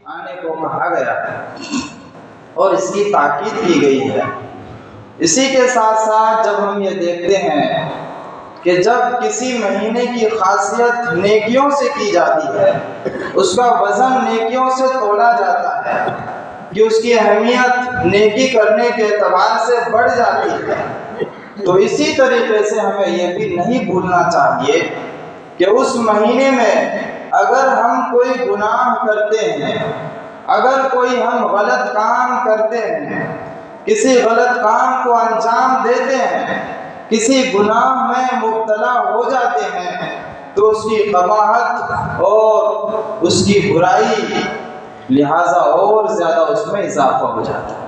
آنے کو کہا گیا ہے اور اس کی تاکید کی گئی ہے۔ اسی کے ساتھ ساتھ جب ہم یہ دیکھتے ہیں کہ جب کسی مہینے کی خاصیت نیکیوں سے کی جاتی ہے، اس کا وزن نیکیوں سے تولا جاتا ہے کہ اس کی اہمیت نیکی کرنے کے اعتبار سے بڑھ جاتی ہے، تو اسی طریقے سے ہمیں یہ بھی نہیں بھولنا چاہیے کہ اس مہینے میں اگر ہم کوئی گناہ کرتے ہیں، اگر کوئی ہم غلط کام کرتے ہیں، کسی غلط کام کو انجام دیتے ہیں، کسی گناہ میں مبتلا ہو جاتے ہیں، تو اس کی قباحت اور اس کی برائی لہٰذا اور زیادہ اس میں اضافہ ہو جاتا ہے۔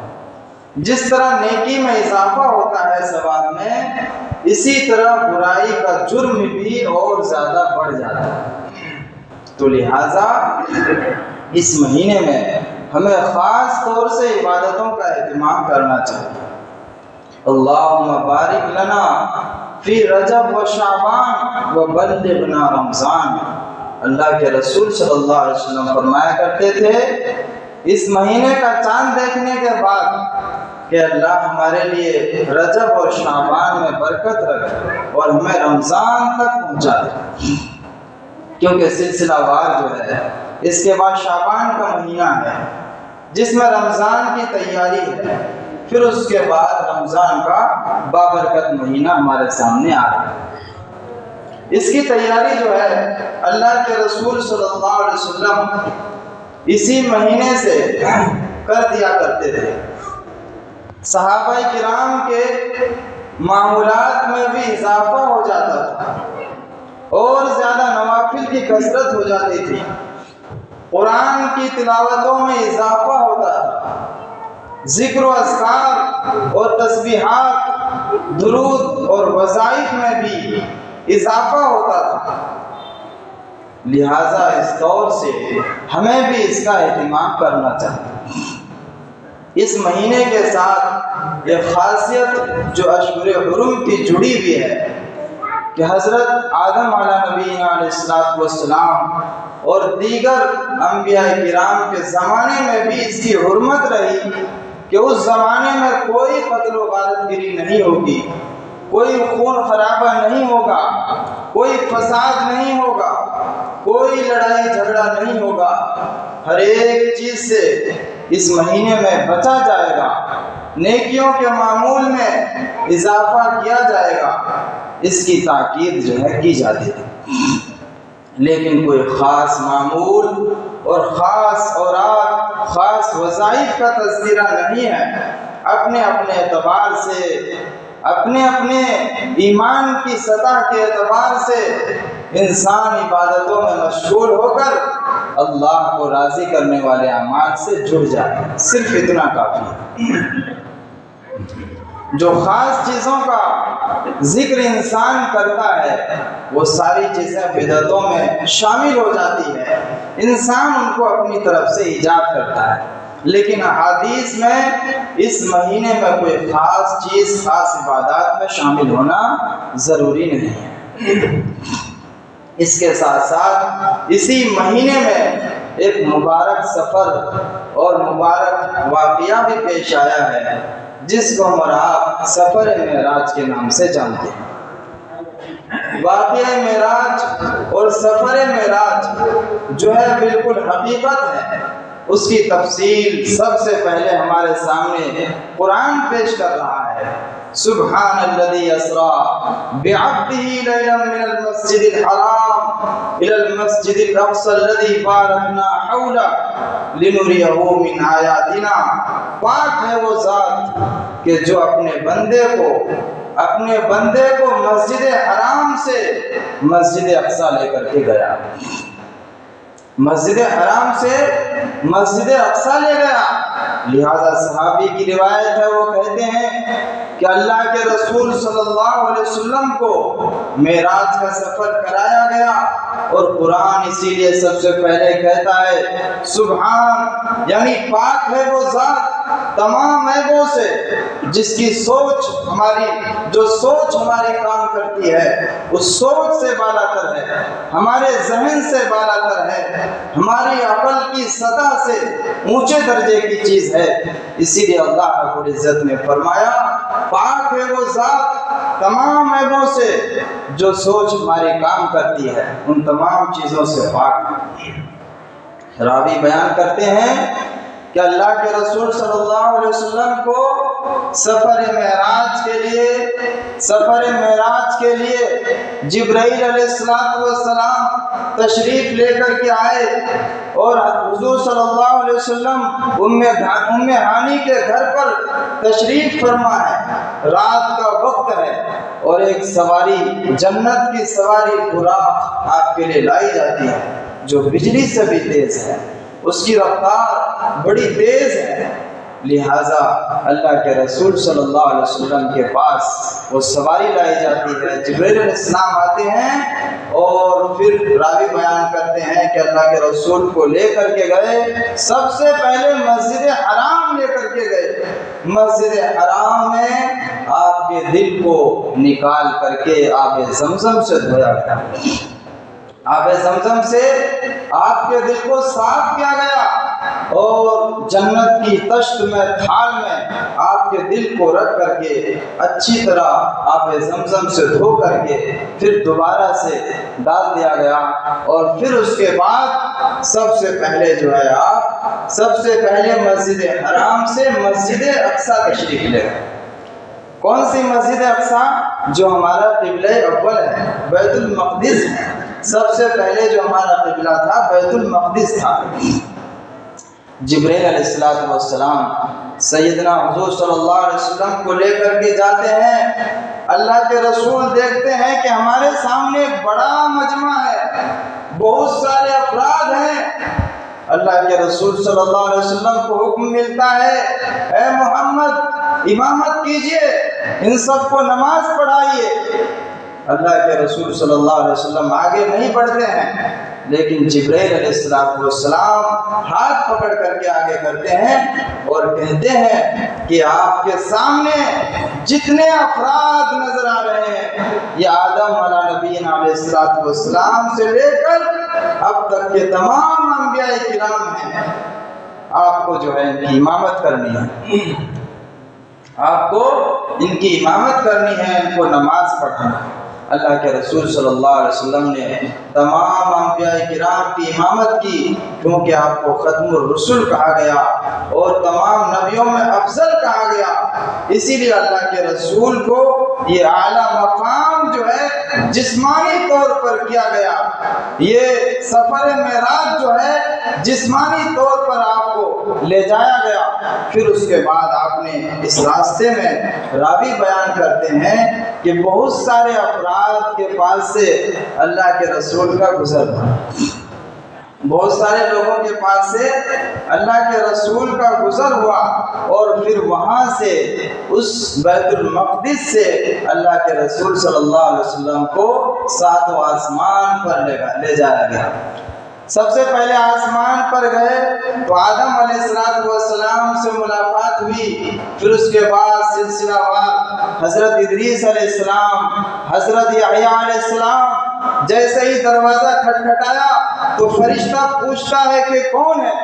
جس طرح نیکی میں اضافہ ہوتا ہے ثواب میں، اسی طرح برائی کا جرم بھی اور زیادہ بڑھ جاتا ہے۔ تو لہٰذا اس مہینے میں ہمیں خاص طور سے عبادتوں کا اہتمام کرنا چاہیے۔ اللہم بارک لنا فی رجب و شعبان و بلغنا رمضان۔ اللہ کے رسول صلی اللہ علیہ وسلم فرمایا کرتے تھے اس مہینے کا چاند دیکھنے کے بعد کہ اللہ ہمارے لیے رجب اور شعبان میں برکت رکھے اور ہمیں رمضان تک پہنچا دے، کیونکہ سلسلہ وار جو ہے اس کے بعد شعبان کا مہینہ ہے جس میں رمضان کی تیاری ہے، پھر اس کے بعد رمضان کا بابرکت مہینہ ہمارے سامنے آ رہا ہے۔ اس کی تیاری جو ہے اللہ کے رسول صلی اللہ علیہ وسلم اسی مہینے سے کر دیا کرتے تھے۔ صحابہ کرام کے معمولات میں بھی اضافہ ہو جاتا تھا اور زیادہ نوافل کی کثرت ہو جاتی تھی، قرآن کی تلاوتوں میں اضافہ ہوتا تھا، ذکر و اذکار اور تسبیحات، درود اور وظائف میں بھی اضافہ ہوتا تھا۔ لہٰذا اس طور سے ہمیں بھی اس کا اہتمام کرنا چاہیے۔ اس مہینے کے ساتھ ایک خاصیت جو اشہر حرم کی جڑی ہوئی ہے کہ حضرت آدم علیہ نبینا علیہ السلام اور دیگر انبیاء کرام کے زمانے میں بھی اس کی حرمت رہی کہ اس زمانے میں کوئی قتل و غارت گری نہیں ہوگی، کوئی خون خرابہ نہیں ہوگا، کوئی فساد نہیں ہوگا، کوئی لڑائی جھگڑا نہیں ہوگا، ہر ایک چیز سے اس مہینے میں بچا جائے گا، نیکیوں کے معمول میں اضافہ کیا جائے گا، اس کی تاکید جو ہے کی جاتی ہے۔ لیکن کوئی خاص معمول اور خاص اوراق، خاص وظائف کا تذکرہ نہیں ہے۔ اپنے اپنے اعتبار سے، اپنے اپنے ایمان کی سطح کے اعتبار سے انسان عبادتوں میں مشغول ہو کر اللہ کو راضی کرنے والے اعمال سے جڑ جائے، صرف اتنا کافی ہے۔ جو خاص چیزوں کا ذکر انسان کرتا ہے وہ ساری چیزیں بدعتوں میں شامل ہو جاتی ہے، انسان ان کو اپنی طرف سے ایجاد کرتا ہے، لیکن احادیث میں اس مہینے میں کوئی خاص چیز خاص عبادات میں شامل ہونا ضروری نہیں ہے۔ اس کے ساتھ ساتھ اسی مہینے میں ایک مبارک سفر اور مبارک واقعہ بھی پیش آیا ہے جس کو ہم اور آپ سفر معراج کے نام سے جانتے ہیں۔ واقعہ معراج اور سفر معراج جو ہے بالکل حقیقت ہے، اس کی تفصیل سب سے پہلے ہمارے سامنے قرآن پیش کر رہا ہے۔ سبحان الذی اسری بعبدہ لیلا من المسجد الحرام الی المسجد الاقصی الذی بارکنا حولہ لنریہ من آیاتنا۔ پاک ہے وہ ذات کہ جو اپنے بندے کو مسجد حرام سے مسجد اقصی لے کر کے گیا، مسجد حرام سے مسجد اقصی لے گیا۔ لہذا صحابی کی روایت ہے، وہ کہتے ہیں کہ اللہ کے رسول صلی اللہ علیہ وسلم کو معراج کا سفر کرایا گیا اور قرآن اسی لیے سب سے پہلے کہتا ہے سبحان، یعنی پاک ہے وہ ذات تمام عیبوں سے جس کی سوچ ہماری کام کرتی ہے اس سوچ سے بالا تر ہے، ہمارے ذہن سے بالا تر ہے، ہماری عقل کی سطح سے اونچے درجے کی چیز ہے۔ اسی لیے اللہ رب العزت نے فرمایا پاک ہے وہ ذات تمام عیبوں سے جو سوچ ہماری کام کرتی ہے، ان تمام چیزوں سے پاک ہے۔ راوی بیان کرتے ہیں کہ اللہ کے رسول صلی اللہ علیہ وسلم کو سفر معراج کے لیے جبرائیل علیہ السلام تشریف لے کر کے آئے، اور حضور صلی اللہ علیہ وسلم ام ہانی کے گھر پر تشریف فرما ہے، رات کا وقت ہے، اور ایک سواری جنت کی سواری براق آپ کے لیے لائی جاتی ہے جو بجلی سے بھی تیز ہے، اس کی رفتار بڑی تیز ہے، لہذا اللہ کے رسول صلی اللہ علیہ وسلم کے پاس وہ سواری لائی جاتی ہے، جبرائیل علیہ السلام آتے ہیں اور پھر راوی بیان کرتے ہیں کہ اللہ کے رسول کو لے کر کے گئے، سب سے پہلے مسجد حرام لے کر کے گئے، مسجد حرام میں آپ کے دل کو نکال کر کے آب زمزم سے دھویا گیا، آب زمزم سے آپ کے دل کو صاف کیا گیا، اور جنت کی تشت میں تھال میں آپ کے دل کو رکھ کر کے اچھی طرح آب زمزم سے دھو کر کے پھر دوبارہ سے ڈال دیا گیا، اور پھر اس کے بعد سب سے پہلے مسجد حرام سے مسجد اقصی تشریف لے گئے۔ کون سی مسجد اقصی؟ جو ہمارا قبلہ اول ہے، بیت المقدس ہے، سب سے پہلے جو ہمارا قبلہ تھا بیت المقدس تھا۔ جبرائیل علیہ السلام سیدنا حضور صلی اللہ علیہ وسلم کو لے کر کے جاتے ہیں، اللہ کے رسول دیکھتے ہیں کہ ہمارے سامنے بڑا مجمع ہے، بہت سارے افراد ہیں، اللہ کے رسول صلی اللہ علیہ وسلم کو حکم ملتا ہے اے محمد امامت کیجئے، ان سب کو نماز پڑھائیے۔ اللہ کے رسول صلی اللہ علیہ وسلم آگے نہیں بڑھتے ہیں، لیکن جبرائیل علیہ السلام ہاتھ پکڑ کر کے آگے کرتے ہیں اور کہتے ہیں کہ آپ کے سامنے جتنے افراد نظر آ رہے ہیں یہ آدم علیہ نبینا علیہ السلام سے لے کر اب تک کے تمام انبیاء کرام ہیں، آپ کو جو ہے ان کی امامت کرنی ہے، آپ کو ان کی امامت کرنی ہے، ان کو نماز پڑھنا ہے۔ اللہ کے رسول صلی اللہ علیہ وسلم نے تمام انبیاء کرام کی امامت کی، کیونکہ آپ کو ختم الرسل کہا گیا اور تمام نبیوں میں افضل کہا گیا، اسی لیے اللہ کے رسول کو یہ اعلیٰ مقام جو ہے جسمانی طور پر کیا گیا، یہ سفر معراج جو ہے جسمانی طور پر آپ کو لے جایا گیا۔ پھر اس کے بعد آپ نے اس راستے میں راوی بیان کرتے ہیں کہ بہت سارے افراد کے پاس سے اللہ کے رسول کا گزر ہوا، بہت سارے لوگوں کے پاس سے اللہ کے رسول کا گزر ہوا، اور پھر وہاں سے اس بیت المقدس سے اللہ کے رسول صلی اللہ علیہ وسلم کو ساتواں آسمان پر لے جایا گیا۔ سب سے پہلے آسمان پر گئے تو آدم علیہ السلام سے ملاقات ہوئی، پھر اس کے بعد سلسلہ وار حضرت ادریس علیہ السلام، حضرت یحییٰ علیہ السلام، جیسے ہی دروازہ کھٹکھٹایا تو فرشتہ پوچھتا ہے کہ کون ہے؟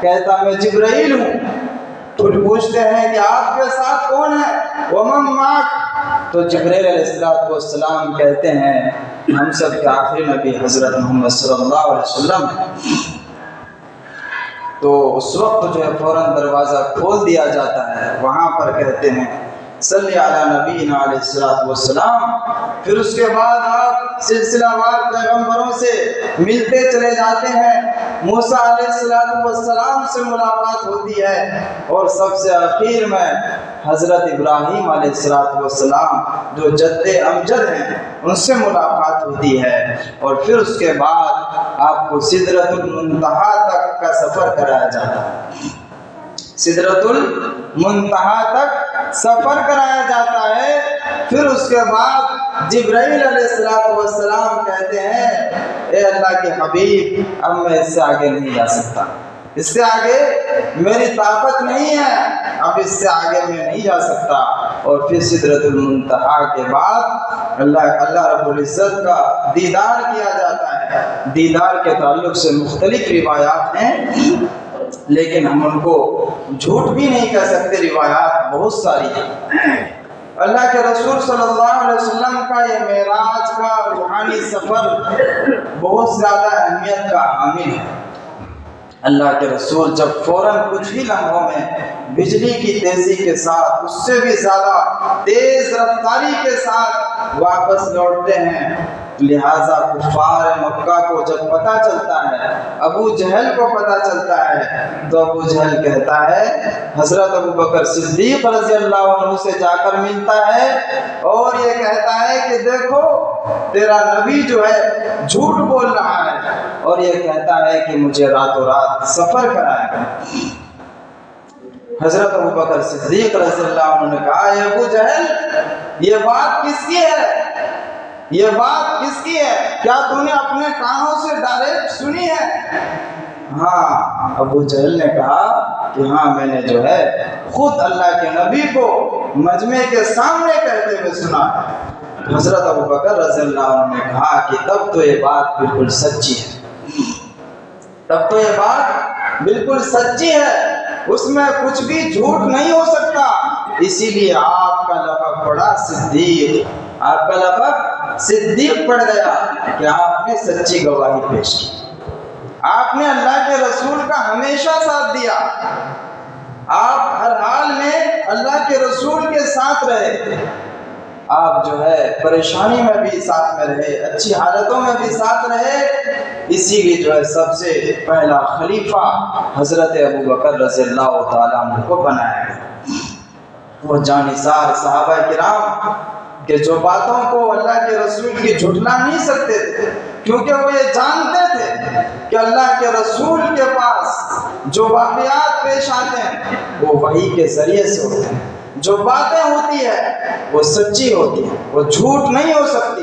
کہتا میں جبرائیل ہوں۔ تو پوچھتے ہیں کہ آپ کے ساتھ کون ہے؟ ومن معک؟ تو جبرائیل علیہ السلام کہتے ہیں ہم سب کے آخری نبی حضرت محمد صلی اللہ علیہ وسلم۔ تو اس وقت جو ہے فوراً دروازہ کھول دیا جاتا ہے، وہاں پر کہتے ہیں صلی علی نبینا علیہ السلام۔ پھر اس کے بعد آپ سلسلہ وار پیغمبروں سے ملتے چلے جاتے ہیں، موسیٰ علیہ السلام سے ملاقات ہوتی ہے، اور سب سے اخیر میں حضرت ابراہیم علیہ السلام جو جد امجد ہیں ان سے ملاقات ہوتی ہے، اور پھر اس کے بعد آپ کو سدرۃ المنتہا تک کا سفر کرایا جاتا ہے، سدرۃ المنتہا تک سفر کرایا جاتا ہے۔ پھر اس کے بعد جبرائیل علیہ السلام کہتے ہیں اے اللہ کے حبیب اب میں اس سے آگے نہیں جا سکتا، اس سے آگے میری طاقت نہیں ہے، اب اس سے آگے میں نہیں جا سکتا۔ اور پھر سدرۃ المنتہا کے بعد اللہ رب العزت کا دیدار کیا جاتا ہے۔ دیدار کے تعلق سے مختلف روایات ہیں، لیکن ہم ان کو جھوٹ بھی نہیں کہہ سکتے، روایات بہت ساری ہیں۔ اللہ کے رسول صلی اللہ علیہ وسلم کا یہ معراج کا روحانی سفر بہت زیادہ اہمیت کا حامل ہے۔ اللہ کے رسول جب فوراً کچھ ہی لمحوں میں بجلی کی تیزی کے ساتھ، اس سے بھی زیادہ تیز رفتاری کے ساتھ واپس لوٹتے ہیں، لہٰذا کفار مکہ کو جب پتہ چلتا ہے، ابو جہل کو پتہ چلتا ہے، تو ابو جہل کہتا ہے، حضرت ابو بکر صدیق رضی اللہ عنہ سے جا کر ملتا ہے اور یہ کہتا ہے کہ دیکھو تیرا نبی جو ہے جھوٹ بول رہا ہے، اور یہ کہتا ہے کہ مجھے راتوں رات سفر کرائے گا۔ حضرت ابو بکر صدیق رضی اللہ عنہ نے کہا، اے ابو جہل یہ بات کس کی ہے؟ یہ بات کس کی ہے؟ کیا تو نے اپنے کانوں سے ڈائریکٹ سنی ہے؟ ہاں، ابو جہل نے کہا کہ ہاں میں نے جو ہے خود اللہ کے نبی کو مجمع کے سامنے کہتے ہوئے سنا۔ حضرت ابو بکر رضی اللہ عنہ نے کہا کہ تب تو یہ بات بالکل سچی ہے، تب تو یہ بات بالکل سچی ہے، اس میں کچھ بھی جھوٹ نہیں ہو سکتا، اسی لیے آپ کا لقب پڑا صدیق، آپ کا لقب صدیق پڑ گیا کہ آپ نے سچی گواہی پیش کی، آپ نے اللہ کے رسول کا ہمیشہ ساتھ دیا، آپ ہر حال میں اللہ کے رسول کے ساتھ رہے، آپ جو ہے پریشانی میں بھی ساتھ میں رہے، اچھی حالتوں میں بھی ساتھ رہے، اسی لیے جو ہے سب سے پہلا خلیفہ حضرت ابو بکر رضی اللہ تعالیٰ عنہ کو بنایا گیا۔ وہ جانثار صحابہ کرام کہ جو باتوں کو اللہ کے رسول کی جھٹلا نہیں سکتے تھے، کیونکہ وہ یہ جانتے تھے کہ اللہ کے رسول کے پاس جو واقعات پیش آتے ہیں وہ وحی کے ذریعے سے ہوتے ہیں، جو باتیں ہوتی ہے وہ سچی ہوتی ہے، وہ جھوٹ نہیں ہو سکتی،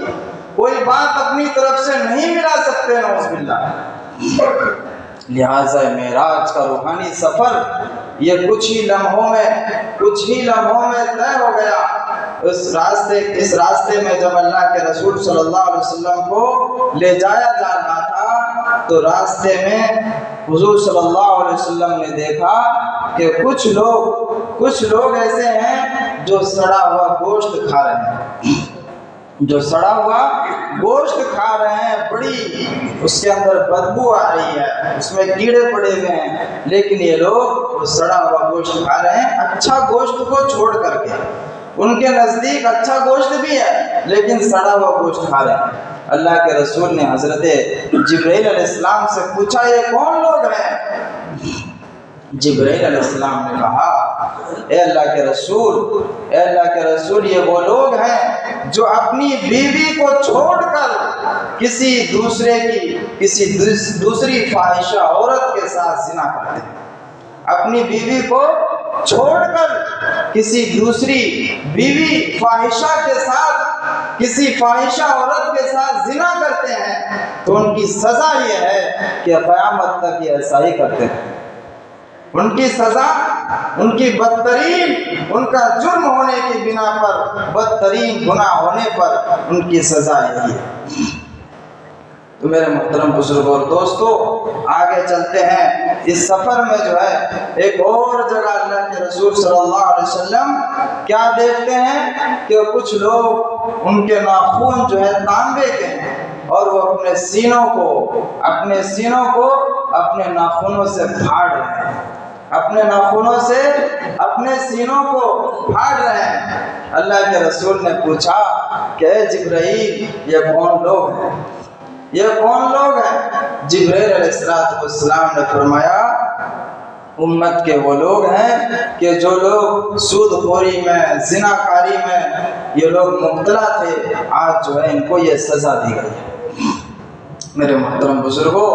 کوئی بات اپنی طرف سے نہیں ملا سکتے، نعوذ باللہ۔ لہٰذا معراج کا روحانی سفر یہ کچھ ہی لمحوں میں طے ہو گیا۔ اس راستے میں جب اللہ کے رسول صلی اللہ علیہ وسلم کو لے جایا جا رہا تھا تو راستے میں حضور صلی اللہ علیہ وسلم نے دیکھا کہ کچھ لوگ ایسے ہیں جو سڑا ہوا گوشت کھا رہے ہیں، جو سڑا ہوا گوشت کھا رہے ہیں، بڑی اس کے اندر بدبو آ رہی ہے، اس میں کیڑے پڑے ہوئے ہیں، لیکن یہ لوگ سڑا ہوا گوشت کھا رہے ہیں، اچھا گوشت کو چھوڑ کر کے۔ ان کے نزدیک اچھا گوشت بھی ہے لیکن سڑا ہوا گوشت کھا رہے ہیں۔ اللہ کے رسول نے حضرت جبرائیل علیہ السلام سے پوچھا یہ کون لوگ ہیں؟ جبرائیل علیہ السلام نے کہا اے اللہ کے رسول یہ وہ لوگ ہیں جو اپنی بیوی کو چھوڑ کر کسی دوسری فاحشہ عورت کے ساتھ زنا کرتے ہیں، اپنی بیوی کو چھوڑ کر کسی دوسری بیوی فاحشہ کے ساتھ، کسی فاحشہ عورت کے ساتھ زنا کرتے ہیں، تو ان کی سزا یہ ہے کہ قیامت تک یہ ایسا ہی کرتے ہیں۔ ان کی سزا، ان کی بدترین، ان کا جرم ہونے کی بنا پر، بدترین گناہ ہونے پر ان کی سزا یہی ہے۔ تو میرے محترم بزرگوں اور دوستو، آگے چلتے ہیں۔ اس سفر میں جو ہے ایک اور جگہ اللہ کے رسول صلی اللہ علیہ وسلم کیا دیکھتے ہیں کہ کچھ لوگ ان کے ناخن جو ہے تانبے کے ہیں اور وہ اپنے سینوں کو اپنے ناخنوں سے پھاڑ رہے ہیں، اپنے ناخنوں سے اپنے سینوں کو پھاڑ رہے ہیں۔ اللہ کے رسول نے پوچھا کہ اے جبرائیل یہ کون لوگ ہیں؟ یہ کون لوگ ہیں؟ جبرائیل علیہ السلام نے فرمایا امت کے وہ لوگ ہیں کہ جو لوگ سود خوری میں، زنا کاری میں یہ لوگ مبتلا تھے، آج جو ہے ان کو یہ سزا دی گئی ہے۔ میرے محترم بزرگوں،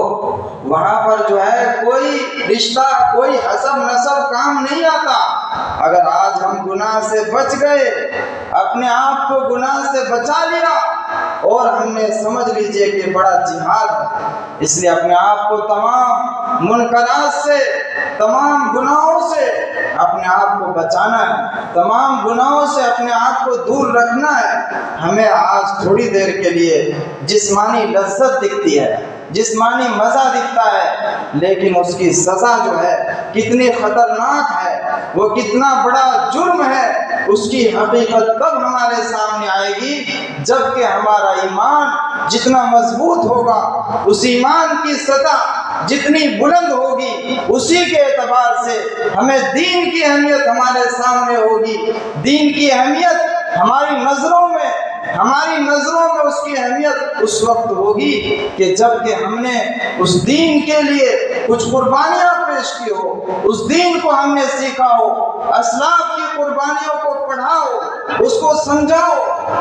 وہاں پر جو ہے کوئی رشتہ، کوئی حسب نسب کام نہیں آتا، اگر آج ہم گناہ سے بچ گئے، اپنے آپ کو گناہ سے بچا لیا، اور ہم نے سمجھ لیجئے کہ بڑا جہاد ہے، اس لیے اپنے آپ کو تمام منکرات سے، تمام گناہوں سے اپنے آپ کو بچانا ہے، تمام گناہوں سے اپنے آپ کو دور رکھنا ہے۔ ہمیں آج تھوڑی دیر کے لیے جسمانی لذت دکھتی ہے، جسمانی مزہ دکھتا ہے، لیکن اس کی سزا جو ہے کتنی خطرناک ہے، وہ کتنا بڑا جرم ہے، اس کی حقیقت کب ہمارے سامنے آئے گی؟ جب کہ ہمارا ایمان جتنا مضبوط ہوگا، اس ایمان کی سطح جتنی بلند ہوگی، اسی کے اعتبار سے ہمیں دین کی اہمیت ہمارے سامنے ہوگی۔ دین کی اہمیت ہماری نظروں میں اس کی اہمیت اس وقت ہوگی کہ جب کہ ہم نے اس دین کے لیے کچھ قربانیاں پیش کی ہو، اس دین کو ہم نے سیکھا ہو، اسلاف کی قربانیوں کو پڑھا ہو، اس کو سمجھاؤ،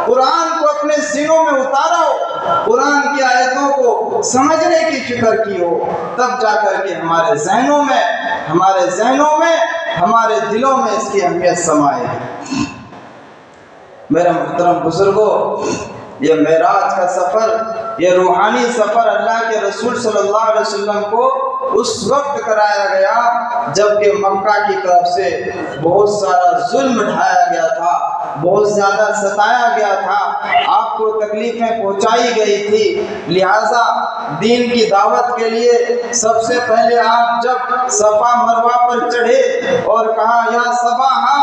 قرآن کو اپنے سینوں میں اتارا ہو، قرآن کی آیتوں کو سمجھنے کی فکر کی ہو، تب جا کر کے ہمارے ذہنوں میں، ہمارے دلوں میں اس کی اہمیت سمائے گی۔ میرے محترم بزرگوں، یہ معراج کا سفر، یہ روحانی سفر اللہ کے رسول صلی اللہ علیہ وسلم کو اس وقت کرایا گیا جب کہ مکہ کی طرف سے بہت سارا ظلم ڈھایا گیا تھا، بہت زیادہ ستایا گیا تھا، آپ کو تکلیفیں پہنچائی گئی تھی۔ لہٰذا دین کی دعوت کے لیے سب سے پہلے آپ جب صفا مروہ پر چڑھے اور کہا یا صباحا،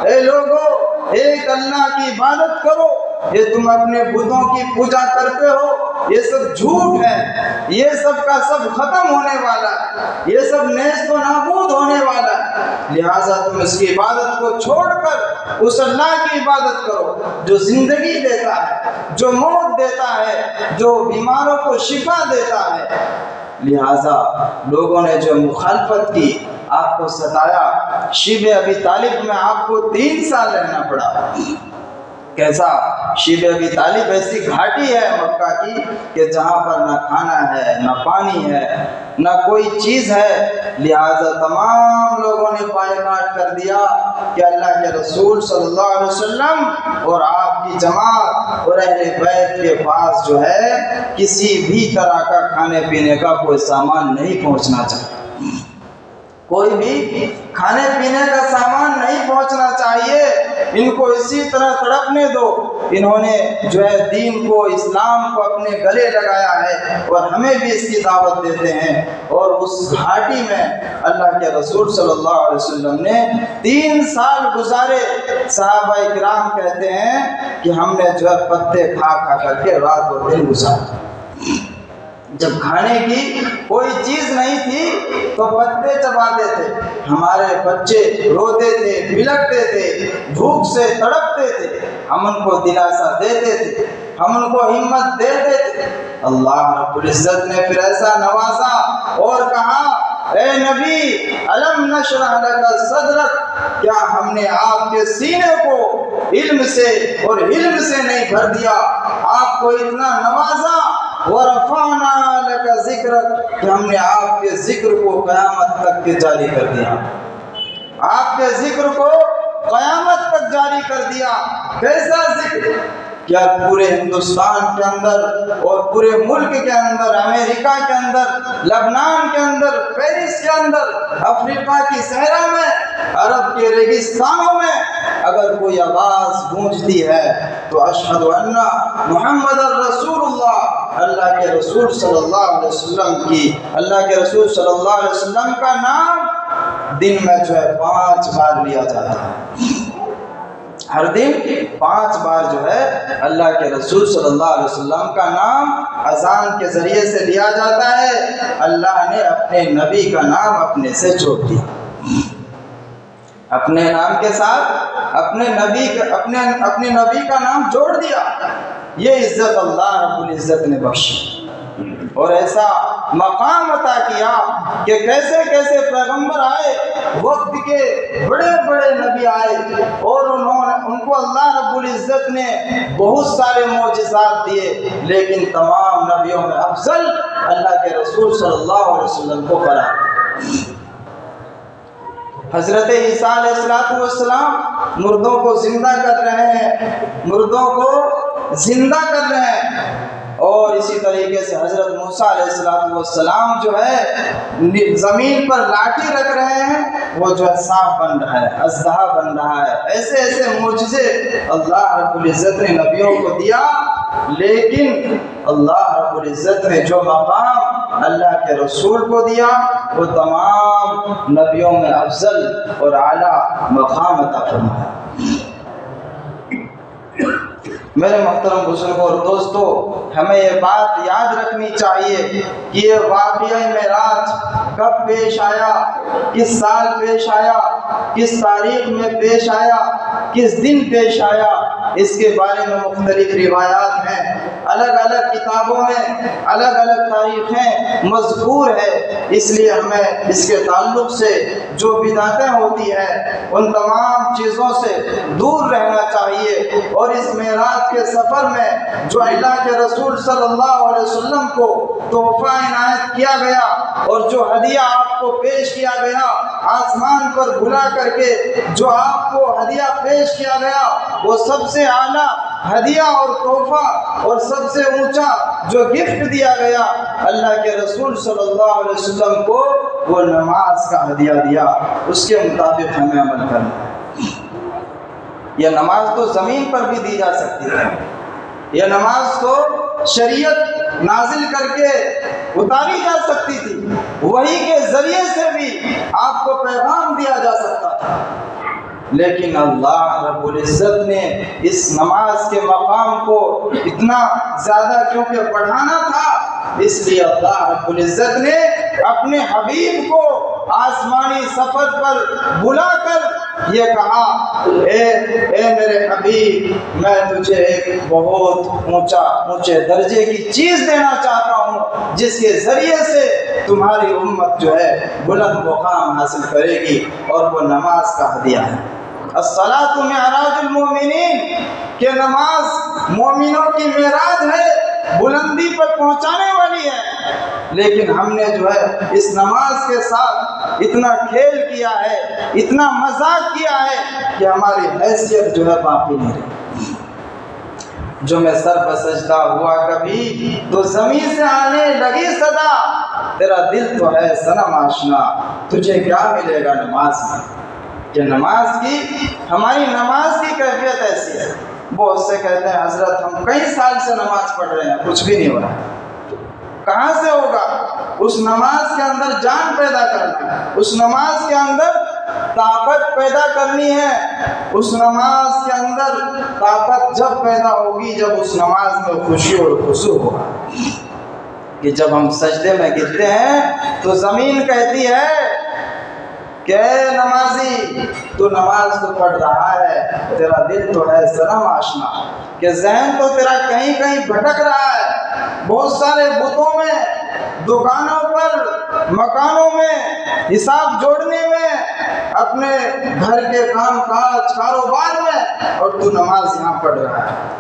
اے لوگو ایک اللہ کی عبادت کرو، یہ تم اپنے بتوں کی پوجا کرتے ہو، یہ سب جھوٹ ہے، یہ سب کا سب ختم ہونے والا ہے، یہ سب نیست و نابود ہونے والا ہے، لہٰذا تم اس کی عبادت کو چھوڑ کر اس اللہ کی عبادت کرو جو زندگی دیتا ہے، جو موت دیتا ہے، جو بیماروں کو شفا دیتا ہے۔ لہٰذا لوگوں نے جو مخالفت کی، آپ کو ستایا، شیب ابی طالب میں آپ کو 3 سال رہنا پڑا۔ کیسا؟ شیب ابی طالب ایسی گھاٹی ہے مکہ کی کہ جہاں پر نہ کھانا ہے، نہ پانی ہے، نہ کوئی چیز ہے، لہٰذا تمام لوگوں نے بائیکاٹ کر دیا کہ اللہ کے رسول صلی اللہ علیہ وسلم اور آپ کی جماعت اور اہل بیت کے پاس جو ہے کسی بھی طرح کا کھانے پینے کا کوئی سامان نہیں پہنچنا چاہیے، کوئی بھی کھانے پینے کا سامان نہیں پہنچنا چاہیے، ان کو اسی طرح تڑپنے دو۔ انہوں نے جو ہے دین کو، اسلام کو اپنے گلے لگایا ہے اور ہمیں بھی اس کی دعوت دیتے ہیں، اور اس گھاٹی میں اللہ کے رسول صلی اللہ علیہ وسلم نے 3 سال گزارے۔ صحابہ کرام کہتے ہیں کہ ہم نے جو ہے پتے کھا کھا کر کے رات اور دن گزارے۔ جب کھانے کی کوئی چیز نہیں تھی تو پتے چباتے تھے، ہمارے بچے روتے تھے، بلکتے تھے، بھوک سے تڑپتے تھے، ہم ان کو دلاسا دیتے تھے، ہم ان کو ہمت دیتے تھے۔ اللہ رب العزت نے پھر ایسا نوازا اور کہا، اے نبی الم نشرح لک صدرک، کیا ہم نے آپ کے سینے کو علم سے اور علم سے نہیں بھر دیا؟ آپ کو اتنا نوازا، ورفعنا لک ذکرک، کہ ہم نے آپ کے ذکر کو قیامت تک کے جاری کر دیا، آپ کے ذکر کو قیامت تک جاری کر دیا۔ کیسا ذکر؟ کیا پورے ہندوستان کے اندر اور پورے ملک کے اندر، امریکہ کے اندر، لبنان کے اندر، پیرس کے اندر، افریقہ کی صحرا میں، عرب کے ریگستانوں میں اگر کوئی آواز گونجتی ہے تو اشہد ان محمد الرسول اللہ، اللہ کے رسول صلی اللہ علیہ وسلم کی، اللہ کے رسول صلی اللہ علیہ وسلم کا نام دن میں جو ہے 5 بار لیا جاتا ہے، ہر دن 5 بار جو ہے اللہ کے رسول صلی اللہ علیہ وسلم کا نام اذان کے ذریعے سے لیا جاتا ہے۔ اللہ نے اپنے نبی کا نام اپنے سے جوڑ دیا، اپنے نام کے ساتھ اپنے نبی کا نام جوڑ دیا۔ یہ عزت اللہ رب العزت نے بخشی اور ایسا مقام عطا کیا کہ کیسے کیسے پیغمبر آئے، وقت کے بڑے بڑے نبی آئے، اور ان کو اللہ رب العزت نے بہت سارے معجزات دیے، لیکن تمام نبیوں میں افضل اللہ کے رسول صلی اللہ علیہ وسلم کو قرار دیا۔ حضرت عیسیٰ علیہ السلام مردوں کو زندہ کر رہے ہیں، مردوں کو زندہ کر رہے ہیں، اور اسی طریقے سے حضرت موسیٰ علیہ السلام جو ہے زمین پر لاٹھی رکھ رہے ہیں، وہ جو ہے سانپ بن رہا ہے، اژدہا بن رہا ہے۔ ایسے ایسے معجزے اللہ رب العزت نے نبیوں کو دیا، لیکن اللہ رب العزت نے جو مقام اللہ کے رسول کو دیا وہ تمام نبیوں میں افضل اور اعلیٰ مقام عطا فرمایا۔ میرے محترم بزرگوں اور دوستو، ہمیں یہ بات یاد رکھنی چاہیے کہ یہ واقعہ معراج کب پیش آیا، کس سال پیش آیا، کس تاریخ میں پیش آیا، کس دن پیش آیا، اس کے بارے میں مختلف روایات ہیں، الگ الگ کتابوں میں الگ الگ تاریخیں مذکور ہے۔ اس لیے ہمیں اس کے تعلق سے جو بدعتیں ہوتی ہیں ان تمام چیزوں سے دور رہنا چاہیے، اور اس معراج کے سفر میں جو اللہ کے رسول صلی اللہ علیہ وسلم کو تحفہ عنایت کیا گیا اور جو ہدیہ آپ کو پیش کیا گیا، آسمان پر بلا کر کے جو آپ کو ہدیہ پیش کیا گیا، وہ سب سے اعلیٰ ہدیہ اور تحفہ اور سب سے اونچا جو گفٹ دیا گیا اللہ کے رسول صلی اللہ علیہ وسلم کو، وہ نماز کا ہدیہ دیا۔ اس کے مطابق ہمیں عمل کرنا ہے۔ یہ نماز تو زمین پر بھی دی جا سکتی ہے، یہ نماز تو شریعت نازل کر کے اتاری جا سکتی تھی، وحی کے ذریعے سے بھی آپ کو پیغام دیا جا سکتا تھا، لیکن اللہ رب العزت نے اس نماز کے مقام کو اتنا زیادہ کیونکہ بڑھانا تھا، اس لیے اللہ رب العزت نے اپنے حبیب کو آسمانی سفر پر بلا کر یہ کہا، اے میرے حبیب، میں تجھے ایک بہت اونچے درجے کی چیز دینا چاہتا ہوں جس کے ذریعے سے تمہاری امت جو ہے بلند مقام حاصل کرے گی، اور وہ نماز کا ہدیہ ہے۔ الصلاۃ معراج المومنین، کہ نماز مومنوں کی معراج ہے، بلندی پر پہنچانے والی ہے، لیکن ہم نے جو ہے اس نماز کے ساتھ اتنا کھیل کیا ہے، اتنا مذاق کیا ہے کہ ہماری حیثیت جو ہے باقی نہیں رہی۔ جو میں سر پر سجدہ ہوا کبھی تو زمین سے آنے لگی صدا، تیرا دل تو ہے صنم آشنا، تجھے کیا ملے گا نماز میں۔ کہ نماز کی، ہماری نماز کی کیفیت ایسی ہے، بہت سے کہتے ہیں حضرت ہم کئی سال سے نماز پڑھ رہے ہیں، کچھ بھی نہیں ہو رہا۔ کہاں سے ہوگا؟ اس نماز کے اندر جان پیدا کرنا ہے، اس نماز کے اندر طاقت پیدا کرنی ہے، اس نماز کے اندر طاقت جب پیدا ہوگی جب اس نماز میں خوشی اور خضوع ہوگا، کہ جب ہم سجدے میں گرتے ہیں تو زمین کہتی ہے کہ اے نمازی، تو نماز تو پڑھ رہا ہے، تیرا دل تو ہے صنم آشنا، کہ ذہن تو تیرا کہیں کہیں بھٹک رہا ہے، بہت سارے بتوں میں، دکانوں پر، مکانوں میں، حساب جوڑنے میں، اپنے گھر کے کام کاج کاروبار میں، اور تو نماز یہاں پڑھ رہا ہے۔